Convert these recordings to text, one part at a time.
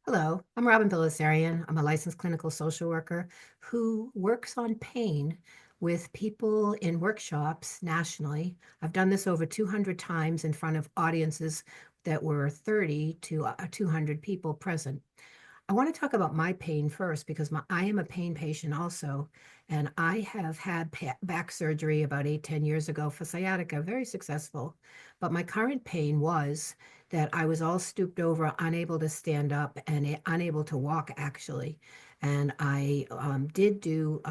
Hello, I'm Robin Bilazarian. I'm a licensed clinical social worker who works on pain with people in workshops nationally. I've done this over 200 times in front of audiences that were 30 to 200 people present. I want to talk about my pain first because I am a pain patient also, and I have had back surgery about 8, 10 years ago for sciatica, very successful. But my current pain was that I was all stooped over, unable to stand up and unable to walk actually. And I did do,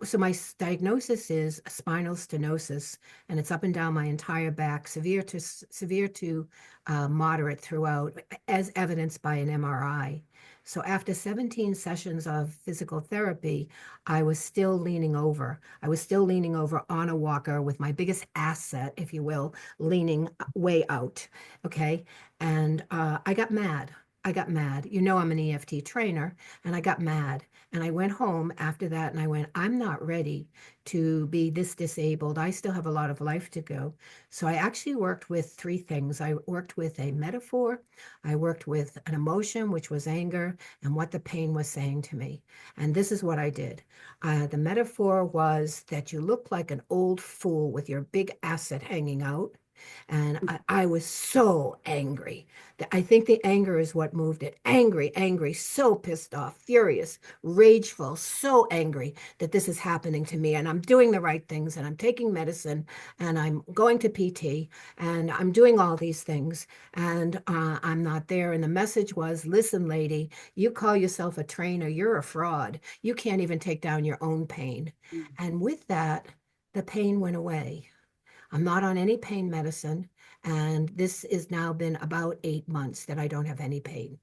so my diagnosis is spinal stenosis, and it's up and down my entire back, severe to moderate throughout, as evidenced by an MRI. So after 17 sessions of physical therapy, I was still leaning over. I was still leaning over on a walker with my biggest asset, if you will, leaning way out. Okay. And I got mad. I got mad. You know, I'm an EFT trainer, and I got mad. And I went home after that and I went, I'm not ready to be this disabled. I still have a lot of life to go. So I actually worked with three things. I worked with a metaphor, I worked with an emotion, which was anger, and what the pain was saying to me. And this is what I did. The metaphor was that you look like an old fool with your big asset hanging out. And I was so angry. I think the anger is what moved it. Angry, angry, so pissed off, furious, rageful, so angry that this is happening to me. And I'm doing the right things, and I'm taking medicine, and I'm going to PT, and I'm doing all these things, and I'm not there. And the message was, listen, lady, you call yourself a trainer, you're a fraud. You can't even take down your own pain. And with that, the pain went away. I'm not on any pain medicine, and this has now been about 8 months that I don't have any pain.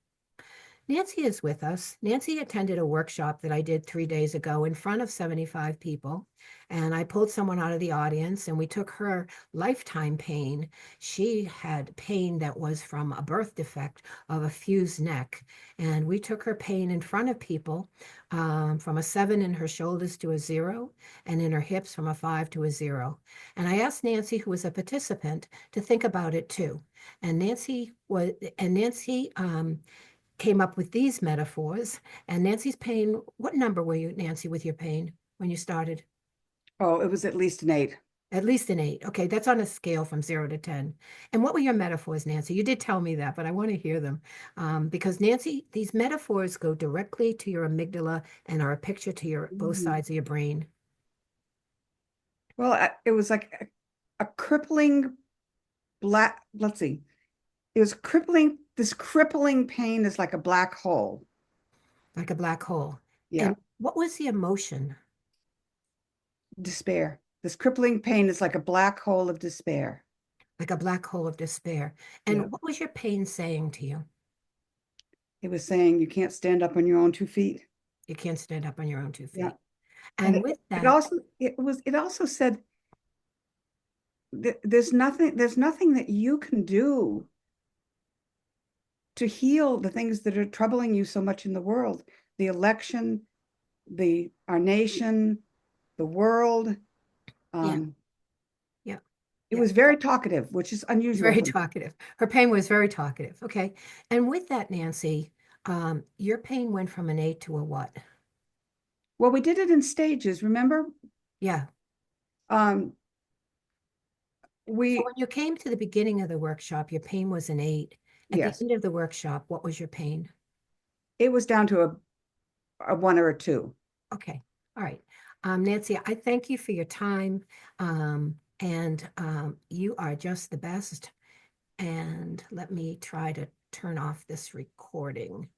Nancy is with us. Nancy attended a workshop that I did 3 days ago in front of 75 people. And I pulled someone out of the audience and we took her lifetime pain. She had pain that was from a birth defect of a fused neck. And we took her pain in front of people from a 7 in her shoulders to a 0, and in her hips from a 5 to a 0. And I asked Nancy, who was a participant, to think about it too. And Nancy came up with these metaphors. And Nancy's pain, what number were you, Nancy, with your pain when you started? Oh, it was at least an 8. At least an 8. Okay, that's on a scale from 0 to 10. And what were your metaphors, Nancy? You did tell me that, but I want to hear them. Because Nancy, these metaphors go directly to your amygdala and are a picture to your both Mhm. sides of your brain. Well, it was like a crippling let's see. It was crippling. This crippling pain is like a black hole. Like a black hole. Yeah. And what was the emotion? Despair. This crippling pain is like a black hole of despair. Like a black hole of despair. Yeah. And what was your pain saying to you? It was saying you can't stand up on your own 2 feet. You can't stand up on your own two Yeah. feet. And And with it that, also it also said that there's nothing that you can do to heal the things that are troubling you so much in the world. The election, the our nation, the world. yeah, Um, yeah, it yeah. was very talkative, which is unusual Very for me. talkative. Her pain was very talkative. Okay. And with that, Nancy, your pain went from an 8 to a what? Well, we did it in stages, remember? Yeah. Um, So we when you came to the beginning of the workshop, your pain was an 8. At the Yes, end of the workshop, what was your pain? it was down to a 1 or a 2. Okay. All right. Nancy, I thank you for your time. And you are just the best. And let me try to turn off this recording.